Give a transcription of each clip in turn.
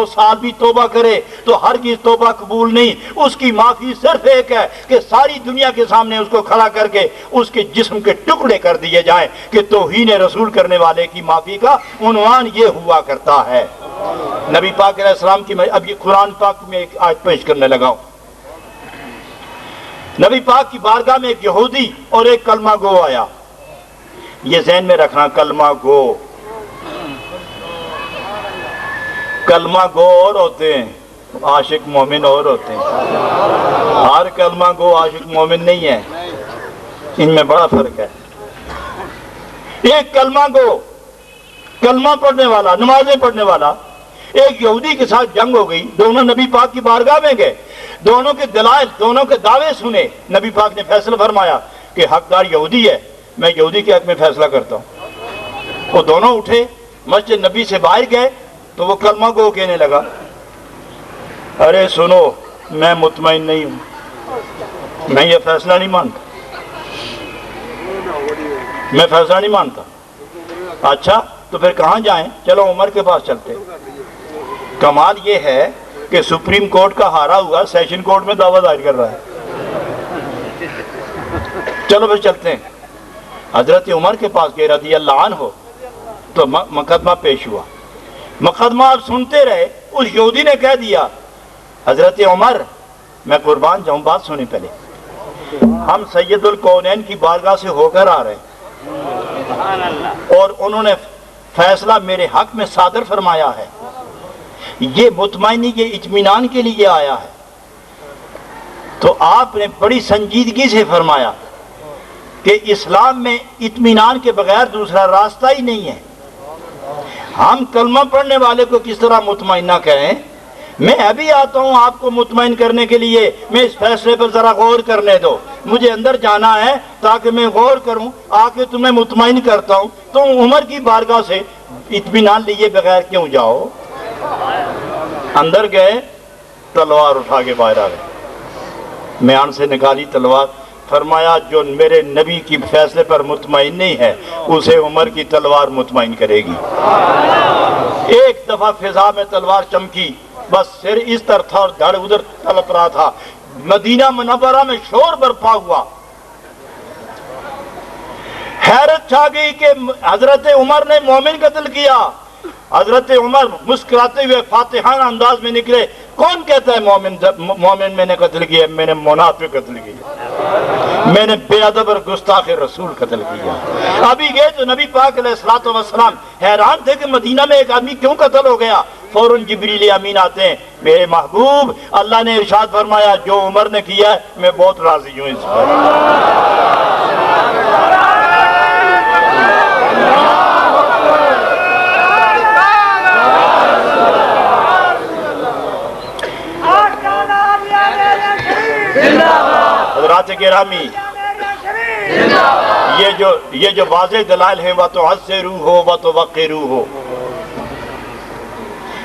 100 سال بھی توبہ کرے تو ہرگز توبہ قبول نہیں۔ اس کی معافی صرف ایک ہے کہ ساری دنیا کے سامنے اس کو کھڑا کر کے اس کے جسم کے ٹکڑے کر دیے جائیں کہ توہین رسول کرنے والے کی معافی کا عنوان یہ ہوا کرتا ہے۔ نبی پاک علیہ السلام کی میں اب یہ قرآن پاک میں ایک آیت پیش کرنے لگا ہوں۔ نبی پاک کی بارگاہ میں ایک یہودی اور ایک کلمہ گو آیا۔ یہ ذہن میں رکھنا، کلمہ گو اور ہوتے ہیں، عاشق مومن اور ہوتے ہیں۔ ہر کلمہ گو عاشق مومن نہیں ہے، ان میں بڑا فرق ہے۔ ایک کلمہ گو، کلمہ پڑھنے والا، نمازیں پڑھنے والا، ایک یہودی کے ساتھ جنگ ہو گئی، دونوں نبی پاک کی بارگاہ میں گئے، دونوں کے دلائل، دونوں کے دعوے سنے۔ نبی پاک نے فیصلہ فرمایا کہ حقدار یہودی ہے، میں یہودی کے حق میں فیصلہ کرتا ہوں۔ وہ دونوں اٹھے، مسجد نبی سے باہر گئے تو وہ کلمہ گو کہنے لگا، ارے سنو، میں مطمئن نہیں ہوں، میں یہ فیصلہ نہیں مانتا، میں فیصلہ نہیں مانتا۔ اچھا تو پھر کہاں جائیں؟ چلو عمر کے پاس چلتے۔ کمال یہ ہے کہ سپریم کورٹ کا ہارا ہوا سیشن کورٹ میں دعویٰ دائر کر رہا ہے۔ چلو پھر چلتے ہیں۔ حضرت عمر کے پاس گئے رضی اللہ عنہ، تو مقدمہ پیش ہوا۔ مقدمہ آپ سنتے رہے، اس یہودی نے کہہ دیا، حضرت عمر میں قربان جاؤں، بات سنیں پہلے، ہم سید الکونین کی بارگاہ سے ہو کر آ رہے ہیں اور انہوں نے فیصلہ میرے حق میں صادر فرمایا ہے، یہ مطمئنی، یہ اطمینان کے لیے آیا ہے۔ تو آپ نے بڑی سنجیدگی سے فرمایا کہ اسلام میں اطمینان کے بغیر دوسرا راستہ ہی نہیں ہے۔ ہم کلمہ پڑھنے والے کو کس طرح مطمئن نہ کہیں؟ میں ابھی آتا ہوں آپ کو مطمئن کرنے کے لیے، میں اس فیصلے پر ذرا غور کرنے دو، مجھے اندر جانا ہے تاکہ میں غور کروں، آ کے تمہیں مطمئن کرتا ہوں۔ تم عمر کی بارگاہ سے اطمینان لیے بغیر کیوں جاؤ؟ اندر گئے، تلوار اٹھا کے باہر آ گئے، میان سے نکالی تلوار، فرمایا جو میرے نبی کی فیصلے پر مطمئن نہیں ہے اسے عمر کی تلوار مطمئن کرے گی۔ ایک دفعہ فضا میں تلوار چمکی، بس سر اس طرف تھا اور دھڑ ادھر تلپ رہا تھا۔ مدینہ منورہ میں شور برپا ہوا، حیرت چھا گئی کہ حضرت عمر نے مومن قتل کیا۔ حضرت عمر مسکراتے ہوئے فاتحانہ انداز میں نکلے، کون کہتا ہے مومن میں نے قتل کیا؟ میں نے منافق قتل کیا، میں نے بے ادب اور گستاخ رسول قتل کیا۔ ابھی گئے تو نبی پاک علیہ الصلوۃ والسلام حیران تھے کہ مدینہ میں ایک آدمی کیوں قتل ہو گیا۔ فوراً جبریل امین آتے ہیں، میرے محبوب اللہ نے ارشاد فرمایا جو عمر نے کیا ہے میں بہت راضی ہوں اس پر۔ حضرات گرامی، یہ جو واضح دلائل ہیں وَتُعَزِّرُوهُ وَتُوَقِّرُوهُ،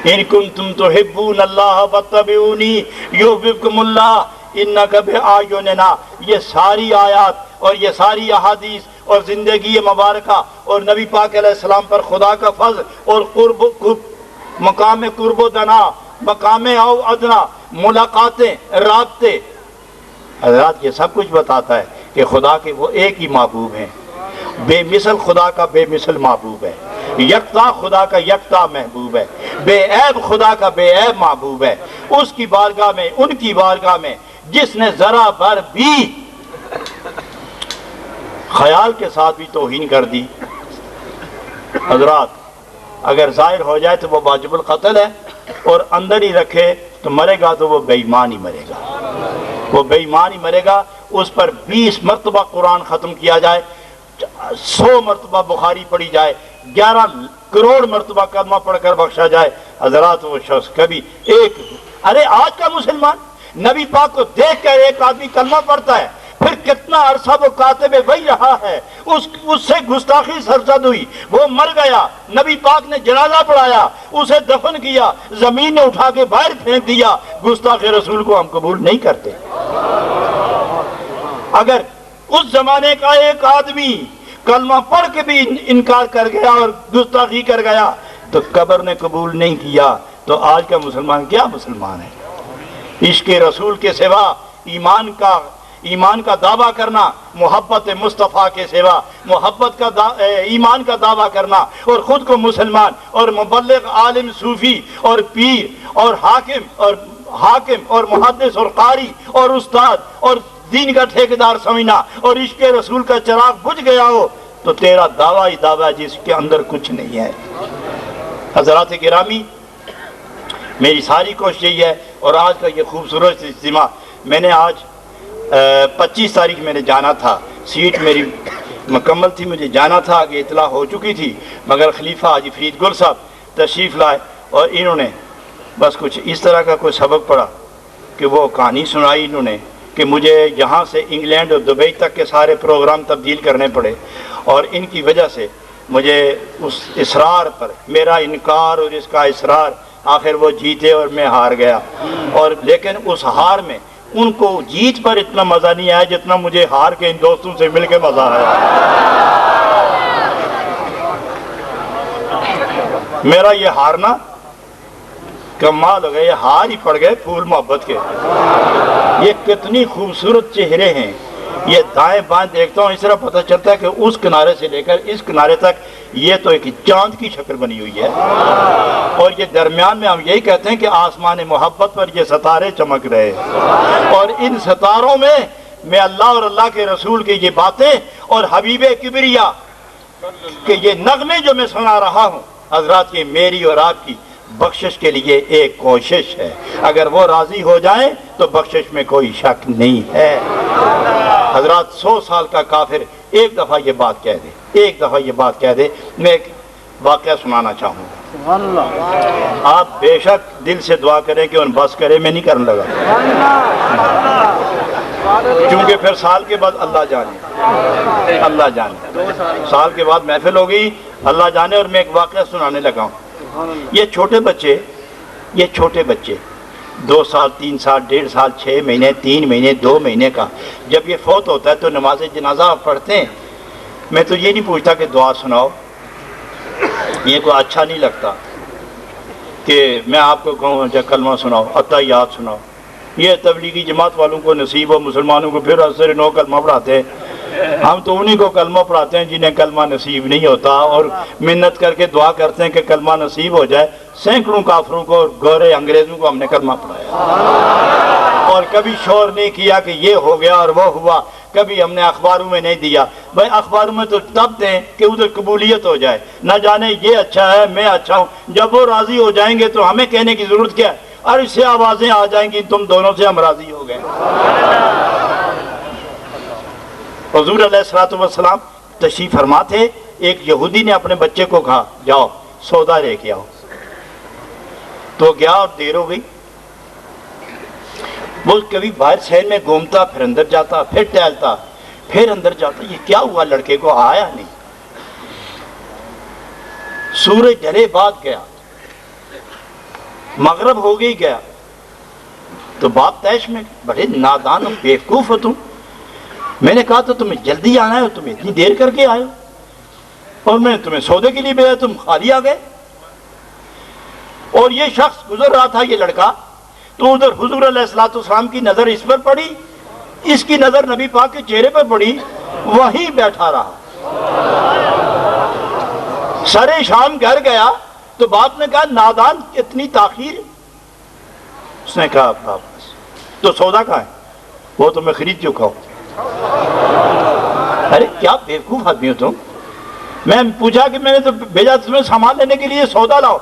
ان کنتم تحبون اللہ فاتبعونی یحببکم اللہ انک بأعیننا، یہ ساری آیات اور یہ ساری احادیث اور زندگی مبارکہ اور نبی پاک علیہ السلام پر خدا کا فضل اور مقام قرب و دنا، مقام او ادنا، ملاقاتیں، رابطے، حضرات یہ سب کچھ بتاتا ہے کہ خدا کے وہ ایک ہی محبوب ہیں، بے مثل خدا کا بے مثل محبوب ہے، یکتا خدا کا یکتا محبوب ہے، بے عیب خدا کا بے عیب محبوب ہے۔ اس کی بارگاہ میں، ان کی بارگاہ میں جس نے ذرا بھر بھی خیال کے ساتھ بھی توہین کر دی، حضرات اگر ظاہر ہو جائے تو وہ واجب القتل ہے، اور اندر ہی رکھے تو مرے گا تو وہ بے ایمان ہی مرے گا، وہ بے ایمان ہی مرے گا۔ اس پر 20 مرتبہ قرآن ختم کیا جائے، 100 مرتبہ بخاری پڑھی جائے، 11 کروڑ مرتبہ کلمہ پڑھ کر بخشا جائے، حضرات وہ شخص کبھی ارے آج کا مسلمان نبی پاک کو دیکھ کر ایک آدمی کلمہ پڑھتا ہے، پھر کتنا عرصہ وہ کاتب وحی رہا ہے، اس سے گستاخی سرزد ہوئی، وہ مر گیا، نبی پاک نے جنازہ پڑھایا، اسے دفن کیا، زمین نے اٹھا کے باہر پھینک دیا۔ گستاخ رسول کو ہم قبول نہیں کرتے۔ اگر اس زمانے کا ایک آدمی کلمہ پڑھ کے بھی انکار کر گیا اور گستاخی کر گیا تو قبر نے قبول نہیں کیا، تو آج کا مسلمان کیا مسلمان ہے؟ عشق رسول کے سوا ایمان کا دعویٰ کرنا، محبت مصطفیٰ کے سوا محبت کا ایمان کا دعویٰ کرنا، اور خود کو مسلمان اور مبلغ، عالم، صوفی اور پیر اور حاکم اور محدث اور قاری اور استاد اور دین کا ٹھیکیدار سمجھنا، اور عشق رسول کا چراغ بجھ گیا ہو تو تیرا دعویٰ ہی دعویٰ جس کے اندر کچھ نہیں ہے۔ حضرات گرامی، میری ساری کوشش یہی ہے، اور آج کا یہ خوبصورت اجتماع، میں نے آج 25 تاریخ میں نے جانا تھا، سیٹ میری مکمل تھی، مجھے جانا تھا، آگے اطلاع ہو چکی تھی، مگر خلیفہ حاجی فرید گل صاحب تشریف لائے اور انہوں نے بس کچھ اس طرح کا کوئی سبق پڑا کہ وہ کہانی سنائی انہوں نے کہ مجھے یہاں سے انگلینڈ اور دبئی تک کے سارے پروگرام تبدیل کرنے پڑے، اور ان کی وجہ سے مجھے اس اصرار پر، میرا انکار اور اس کا اصرار، آخر وہ جیتے اور میں ہار گیا، اور لیکن اس ہار میں ان کو جیت پر اتنا مزہ نہیں آیا جتنا مجھے ہار کے ان دوستوں سے مل کے مزہ آیا۔ میرا یہ ہارنا کمال ہو گیا، یہ ہار ہی پڑ گئے پھول محبت کے۔ یہ کتنی خوبصورت چہرے ہیں، یہ دائیں بائیں دیکھتا ہوں اس طرح پتہ چلتا ہے کہ اس کنارے سے لے کر اس کنارے تک یہ تو ایک چاند کی شکل بنی ہوئی ہے، اور یہ درمیان میں ہم یہی کہتے ہیں کہ آسمان محبت پر یہ ستارے چمک رہے، اور ان ستاروں میں اللہ اور اللہ کے رسول کی یہ باتیں اور حبیب کبریا کہ یہ نغمے جو میں سنا رہا ہوں، حضرات یہ میری اور آپ کی بخشش کے لیے ایک کوشش ہے، اگر وہ راضی ہو جائیں تو بخشش میں کوئی شک نہیں ہے۔ حضرات 100 سال کا کافر ایک دفعہ یہ بات کہہ دے، میں ایک واقعہ سنانا چاہوں گا، آپ بے شک دل سے دعا کریں کہ ان بس کرے، میں نہیں کرنے لگا، کیونکہ پھر سال کے بعد اللہ جانے سال کے بعد محفل ہوگی، اللہ جانے، اور میں ایک واقعہ سنانے لگا ہوں۔ یہ چھوٹے بچے 2 سال 3 سال 1.5 سال 6 مہینے 3 مہینے 2 مہینے کا جب یہ فوت ہوتا ہے تو نماز جنازہ پڑھتے ہیں، میں تو یہ نہیں پوچھتا کہ دعا سناؤ، یہ کوئی اچھا نہیں لگتا کہ میں آپ کو کہوں اچھا کلمہ سناؤ، عطیات سناؤ، یہ تبلیغی جماعت والوں کو نصیب ہو، مسلمانوں کو پھر اثر نو کلمہ پڑھاتے ہیں، ہم تو انہی کو کلمہ پڑھاتے ہیں جنہیں کلمہ نصیب نہیں ہوتا، اور منت کر کے دعا کرتے ہیں کہ کلمہ نصیب ہو جائے۔ سینکڑوں کافروں کو اور گورے انگریزوں کو ہم نے کلمہ پڑھایا، اور کبھی شور نہیں کیا کہ یہ ہو گیا اور وہ ہوا، کبھی ہم نے اخباروں میں نہیں دیا۔ بھائی اخباروں میں تو تب دیں کہ ادھر قبولیت ہو جائے، نہ جانے یہ اچھا ہے میں اچھا ہوں، جب وہ راضی ہو جائیں گے تو ہمیں کہنے کی ضرورت کیا ہے، اور اس سے آوازیں آ جائیں گی تم دونوں سے ہم راضی ہو گئے۔ حضور علیہ الصلوۃ والسلام تشریف فرما تھے، ایک یہودی نے اپنے بچے کو کہا جاؤ سودا لے کے آؤ، تو گیا اور دیر ہو گئی، وہ کبھی باہر شہر میں گھومتا، پھر اندر جاتا، پھر ٹہلتا، پھر اندر جاتا، یہ کیا ہوا لڑکے کو آیا نہیں، سورج ڈھلے بعد گیا، مغرب ہو گئی گیا، تو باپ تیش میں بڑے نادان و بیوقوف ہو تم، میں نے کہا تو تمہیں جلدی آنا ہے، تم اتنی دیر کر کے آئے ہو، اور میں تمہیں سودے کے لیے بھیجا تم خالی آ گئے۔ اور یہ شخص گزر رہا تھا، یہ لڑکا، تو ادھر حضور علیہ الصلوۃ والسلام کی نظر اس پر پڑی، اس کی نظر نبی پاک کے چہرے پر پڑی، وہیں بیٹھا رہا۔ سرے شام گھر گیا تو باپ نے کہا نادان اتنی تاخیر، اس نے کہا واپس تو سودا کہاں ہے، وہ تو میں خرید چکا ہوں۔ ارے کیا بیوقوف آدمی ہو تم، میں پوچھا کہ میں نے تو بھیجا تمہیں سامان لینے کے لیے، سودا لاؤ،